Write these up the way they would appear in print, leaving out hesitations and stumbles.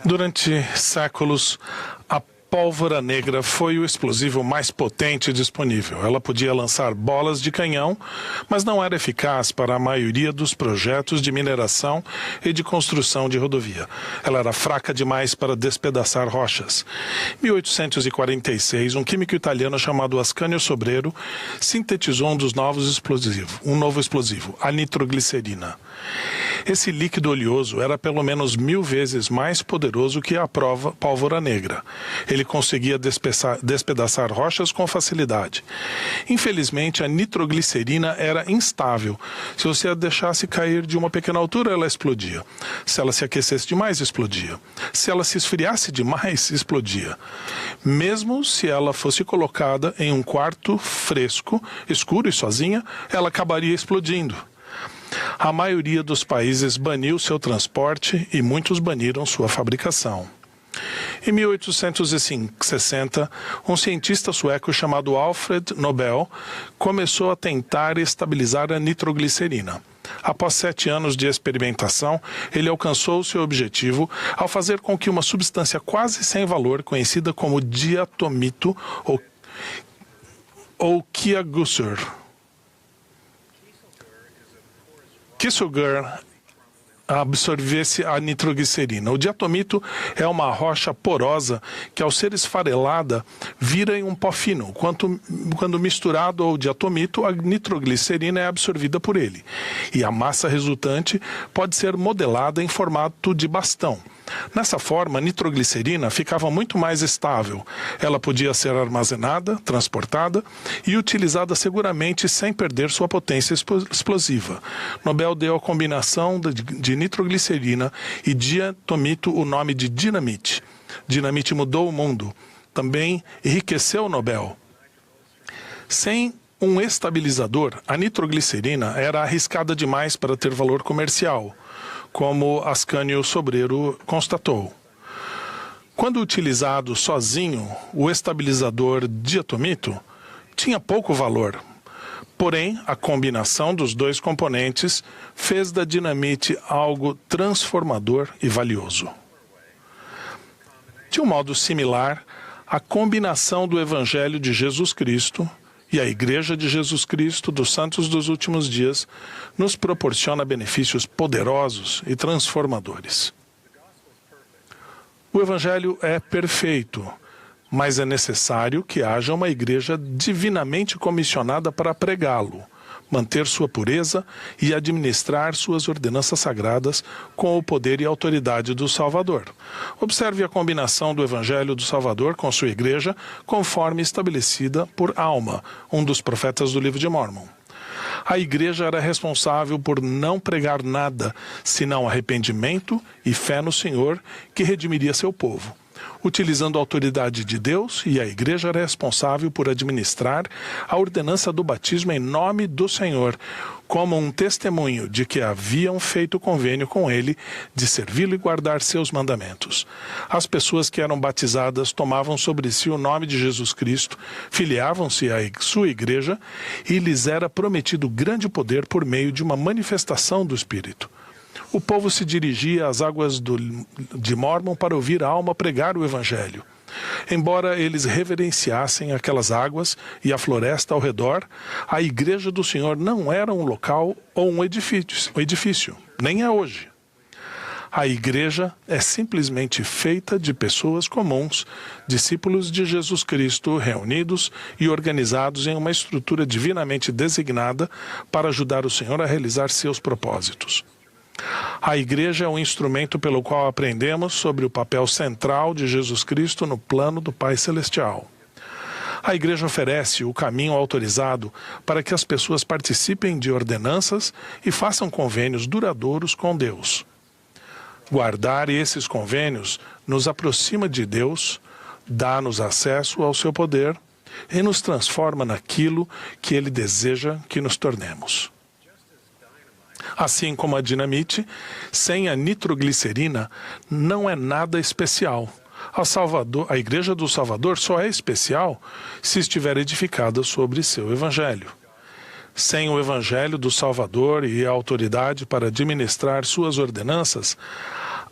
Durante séculos, a pólvora negra foi o explosivo mais potente disponível. Ela podia lançar bolas de canhão, mas não era eficaz para a maioria dos projetos de mineração e de construção de rodovia. Ela era fraca demais para despedaçar rochas. Em 1846, um químico italiano chamado Ascanio Sobrero sintetizou um novo explosivo, a nitroglicerina. Esse líquido oleoso era pelo menos 1000 vezes mais poderoso que a pólvora negra. Ele conseguia despedaçar rochas com facilidade. Infelizmente, a nitroglicerina era instável. Se você a deixasse cair de uma pequena altura, ela explodia. Se ela se aquecesse demais, explodia. Se ela se esfriasse demais, explodia. Mesmo se ela fosse colocada em um quarto fresco, escuro e sozinha, ela acabaria explodindo. A maioria dos países baniu seu transporte e muitos baniram sua fabricação. Em 1860, um cientista sueco chamado Alfred Nobel começou a tentar estabilizar a nitroglicerina. Após 7 anos de experimentação, ele alcançou seu objetivo ao fazer com que uma substância quase sem valor, conhecida como diatomito ou Kieselguhr, absorvesse a nitroglicerina. O diatomito é uma rocha porosa que, ao ser esfarelada, vira em um pó fino. Quando misturado ao diatomito, a nitroglicerina é absorvida por ele. E a massa resultante pode ser modelada em formato de bastão. Nessa forma, a nitroglicerina ficava muito mais estável. Ela podia ser armazenada, transportada e utilizada seguramente sem perder sua potência explosiva. Nobel deu à combinação de nitroglicerina e diatomito o nome de dinamite. Dinamite mudou o mundo. Também enriqueceu o Nobel. Sem um estabilizador, a nitroglicerina era arriscada demais para ter valor comercial, como Ascanio Sobrero constatou. Quando utilizado sozinho, o estabilizador diatomito tinha pouco valor. Porém, a combinação dos dois componentes fez da dinamite algo transformador e valioso. De um modo similar, a combinação do Evangelho de Jesus Cristo e a Igreja de Jesus Cristo dos Santos dos Últimos Dias nos proporciona benefícios poderosos e transformadores. O Evangelho é perfeito, mas é necessário que haja uma igreja divinamente comissionada para pregá-lo, manter sua pureza e administrar suas ordenanças sagradas com o poder e autoridade do Salvador. Observe a combinação do Evangelho do Salvador com sua igreja, conforme estabelecida por Alma, um dos profetas do livro de Mórmon. A igreja era responsável por não pregar nada, senão arrependimento e fé no Senhor, que redimiria seu povo. Utilizando a autoridade de Deus, e a igreja era responsável por administrar a ordenança do batismo em nome do Senhor, como um testemunho de que haviam feito convênio com ele de servi-lo e guardar seus mandamentos. As pessoas que eram batizadas tomavam sobre si o nome de Jesus Cristo, filiavam-se à sua igreja e lhes era prometido grande poder por meio de uma manifestação do Espírito. O povo se dirigia às águas de Mórmon para ouvir a Alma pregar o Evangelho. Embora eles reverenciassem aquelas águas e a floresta ao redor, a Igreja do Senhor não era um local ou um edifício, nem é hoje. A Igreja é simplesmente feita de pessoas comuns, discípulos de Jesus Cristo, reunidos e organizados em uma estrutura divinamente designada para ajudar o Senhor a realizar seus propósitos. A igreja é um instrumento pelo qual aprendemos sobre o papel central de Jesus Cristo no plano do Pai Celestial. A igreja oferece o caminho autorizado para que as pessoas participem de ordenanças e façam convênios duradouros com Deus. Guardar esses convênios nos aproxima de Deus, dá-nos acesso ao seu poder e nos transforma naquilo que Ele deseja que nos tornemos. Assim como a dinamite, sem a nitroglicerina não é nada especial. A Igreja do Salvador só é especial se estiver edificada sobre seu Evangelho. Sem o Evangelho do Salvador e a autoridade para administrar suas ordenanças,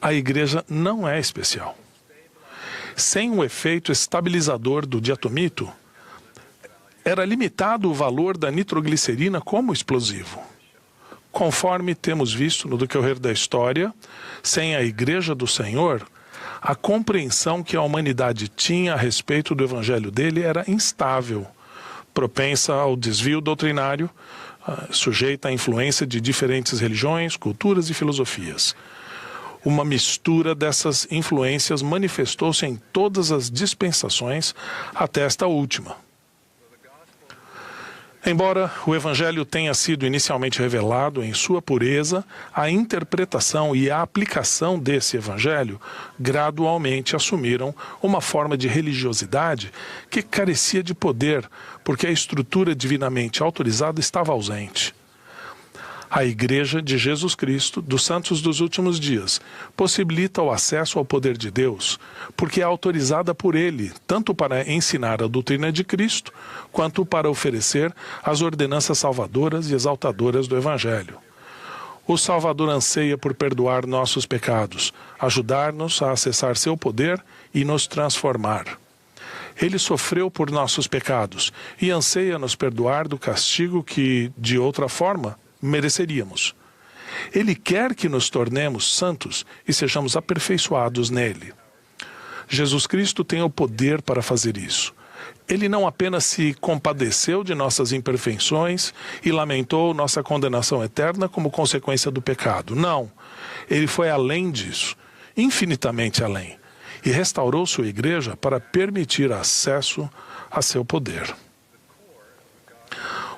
a igreja não é especial. Sem o efeito estabilizador do diatomito, era limitado o valor da nitroglicerina como explosivo. Conforme temos visto no decorrer da história, sem a Igreja do Senhor, a compreensão que a humanidade tinha a respeito do evangelho dele era instável, propensa ao desvio doutrinário, sujeita à influência de diferentes religiões, culturas e filosofias. Uma mistura dessas influências manifestou-se em todas as dispensações até esta última. Embora o Evangelho tenha sido inicialmente revelado em sua pureza, a interpretação e a aplicação desse Evangelho gradualmente assumiram uma forma de religiosidade que carecia de poder, porque a estrutura divinamente autorizada estava ausente. A Igreja de Jesus Cristo, dos Santos dos Últimos Dias, possibilita o acesso ao poder de Deus, porque é autorizada por Ele, tanto para ensinar a doutrina de Cristo, quanto para oferecer as ordenanças salvadoras e exaltadoras do Evangelho. O Salvador anseia por perdoar nossos pecados, ajudar-nos a acessar seu poder e nos transformar. Ele sofreu por nossos pecados e anseia nos perdoar do castigo que, de outra forma, mereceríamos. Ele quer que nos tornemos santos e sejamos aperfeiçoados nele. Jesus Cristo tem o poder para fazer isso. Ele não apenas se compadeceu de nossas imperfeições e lamentou nossa condenação eterna como consequência do pecado. Não. Ele foi além disso, infinitamente além, e restaurou sua igreja para permitir acesso a seu poder.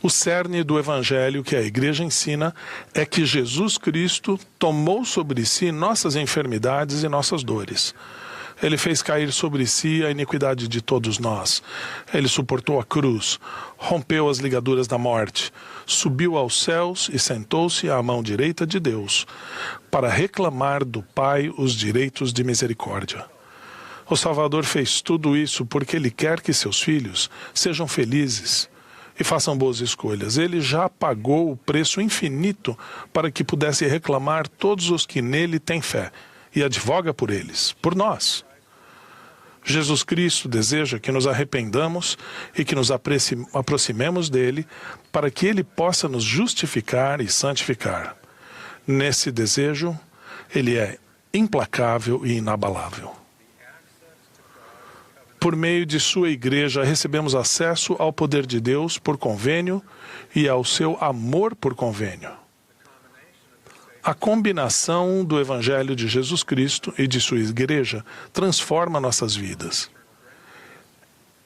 O cerne do Evangelho que a Igreja ensina é que Jesus Cristo tomou sobre si nossas enfermidades e nossas dores. Ele fez cair sobre si a iniquidade de todos nós. Ele suportou a cruz, rompeu as ligaduras da morte, subiu aos céus e sentou-se à mão direita de Deus, para reclamar do Pai os direitos de misericórdia. O Salvador fez tudo isso porque Ele quer que seus filhos sejam felizes e façam boas escolhas. Ele já pagou o preço infinito para que pudesse reclamar todos os que nele têm fé e advoga por eles, por nós. Jesus Cristo deseja que nos arrependamos e que nos aproximemos dele para que ele possa nos justificar e santificar. Nesse desejo, ele é implacável e inabalável. Por meio de sua igreja, recebemos acesso ao poder de Deus por convênio e ao seu amor por convênio. A combinação do Evangelho de Jesus Cristo e de sua igreja transforma nossas vidas.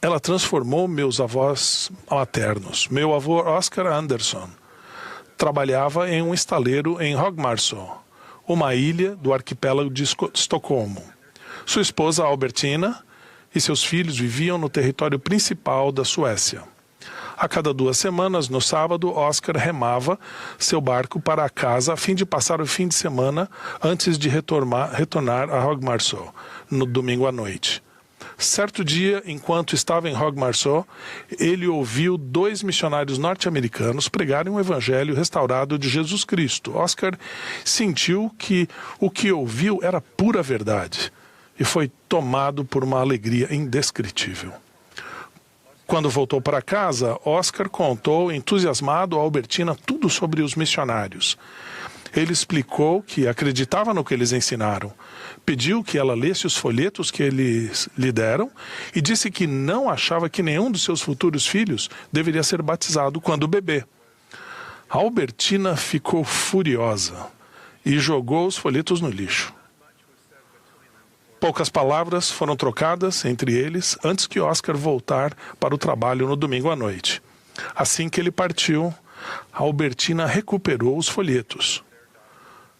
Ela transformou meus avós maternos. Meu avô Oscar Anderson trabalhava em um estaleiro em Hogmarsö, uma ilha do arquipélago de Estocolmo. Sua esposa Albertina e seus filhos viviam no território principal da Suécia. A cada 2 semanas, no sábado, Oscar remava seu barco para a casa a fim de passar o fim de semana antes de retornar a Hogmarsö, no domingo à noite. Certo dia, enquanto estava em Hogmarsö, ele ouviu 2 missionários norte-americanos pregarem o evangelho restaurado de Jesus Cristo. Oscar sentiu que o que ouviu era pura verdade e foi tomado por uma alegria indescritível. Quando voltou para casa, Oscar contou, entusiasmado, a Albertina tudo sobre os missionários. Ele explicou que acreditava no que eles ensinaram, pediu que ela lesse os folhetos que eles lhe deram e disse que não achava que nenhum dos seus futuros filhos deveria ser batizado quando bebê. A Albertina ficou furiosa e jogou os folhetos no lixo. Poucas palavras foram trocadas entre eles antes que Oscar voltar para o trabalho no domingo à noite. Assim que ele partiu, a Albertina recuperou os folhetos.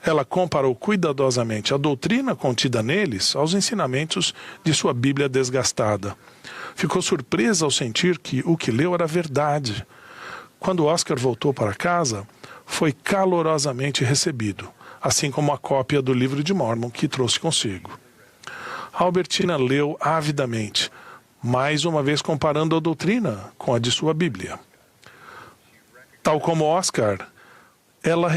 Ela comparou cuidadosamente a doutrina contida neles aos ensinamentos de sua Bíblia desgastada. Ficou surpresa ao sentir que o que leu era verdade. Quando Oscar voltou para casa, foi calorosamente recebido, assim como a cópia do livro de Mórmon que trouxe consigo. A Albertina leu avidamente, mais uma vez comparando a doutrina com a de sua Bíblia. Tal como Oscar, ela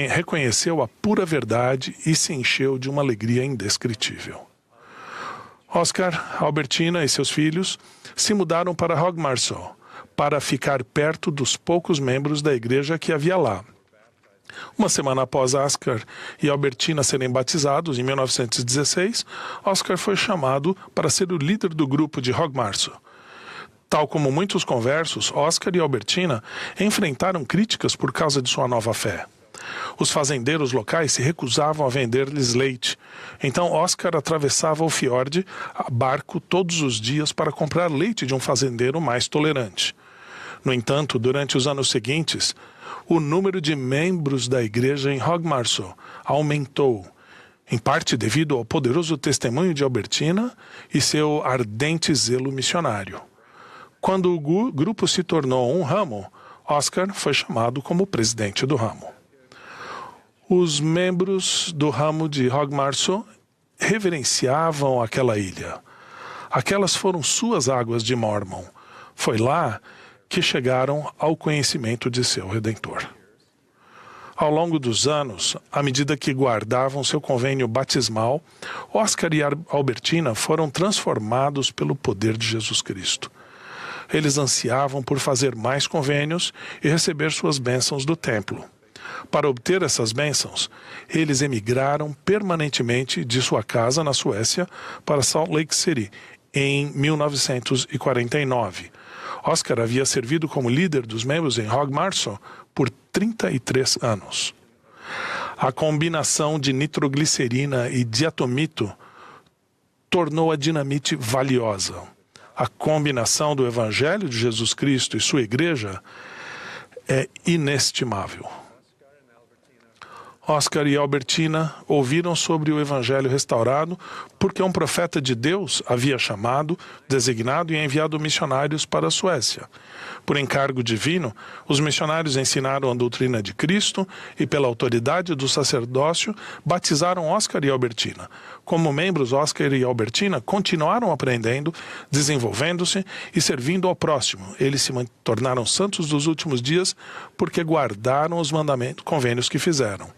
reconheceu a pura verdade e se encheu de uma alegria indescritível. Oscar, Albertina e seus filhos se mudaram para Hogmarsö para ficar perto dos poucos membros da igreja que havia lá. Uma semana após Oscar e Albertina serem batizados, em 1916, Oscar foi chamado para ser o líder do grupo de Hogmarsö. Tal como muitos conversos, Oscar e Albertina enfrentaram críticas por causa de sua nova fé. Os fazendeiros locais se recusavam a vender-lhes leite. Então Oscar atravessava o fiord a barco todos os dias para comprar leite de um fazendeiro mais tolerante. No entanto, durante os anos seguintes, o número de membros da igreja em Hogmarsö aumentou, em parte devido ao poderoso testemunho de Albertina e seu ardente zelo missionário. Quando o grupo se tornou um ramo, Oscar foi chamado como presidente do ramo. Os membros do ramo de Hogmarsö reverenciavam aquela ilha. Aquelas foram suas águas de Mormon. Foi lá que chegaram ao conhecimento de seu Redentor. Ao longo dos anos, à medida que guardavam seu convênio batismal, Oscar e Albertina foram transformados pelo poder de Jesus Cristo. Eles ansiavam por fazer mais convênios e receber suas bênçãos do templo. Para obter essas bênçãos, eles emigraram permanentemente de sua casa na Suécia para Salt Lake City, em 1949. Oscar havia servido como líder dos membros em Hogmarsö por 33 anos. A combinação de nitroglicerina e diatomito tornou a dinamite valiosa. A combinação do Evangelho de Jesus Cristo e sua igreja é inestimável. Oscar e Albertina ouviram sobre o Evangelho restaurado porque um profeta de Deus havia chamado, designado e enviado missionários para a Suécia. Por encargo divino, os missionários ensinaram a doutrina de Cristo e, pela autoridade do sacerdócio, batizaram Oscar e Albertina. Como membros, Oscar e Albertina continuaram aprendendo, desenvolvendo-se e servindo ao próximo. Eles se tornaram santos dos últimos dias porque guardaram os mandamentos, convênios que fizeram.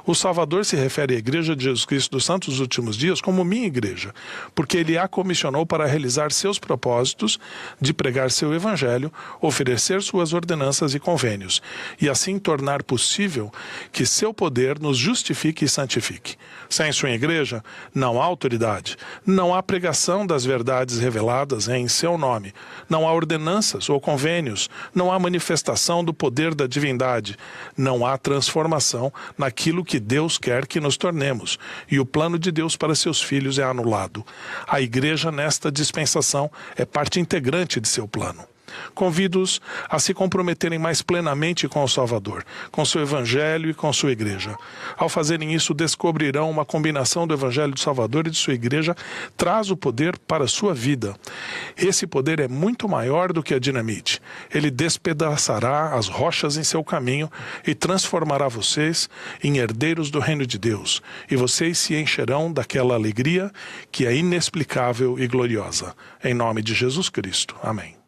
O Salvador se refere à Igreja de Jesus Cristo dos Santos dos Últimos Dias como minha igreja, porque ele a comissionou para realizar seus propósitos de pregar seu evangelho, oferecer suas ordenanças e convênios, e assim tornar possível que seu poder nos justifique e santifique. Sem sua igreja, não há autoridade, não há pregação das verdades reveladas em seu nome, não há ordenanças ou convênios, não há manifestação do poder da divindade, não há transformação naquilo que Deus quer que nos tornemos, e o plano de Deus para seus filhos é anulado. A igreja nesta dispensação é parte integrante de seu plano. Convido-os a se comprometerem mais plenamente com o Salvador, com seu Evangelho e com sua igreja. Ao fazerem isso, descobrirão uma combinação do Evangelho do Salvador e de sua igreja traz o poder para a sua vida. Esse poder é muito maior do que a dinamite. Ele despedaçará as rochas em seu caminho e transformará vocês em herdeiros do reino de Deus. E vocês se encherão daquela alegria que é inexplicável e gloriosa. Em nome de Jesus Cristo. Amém.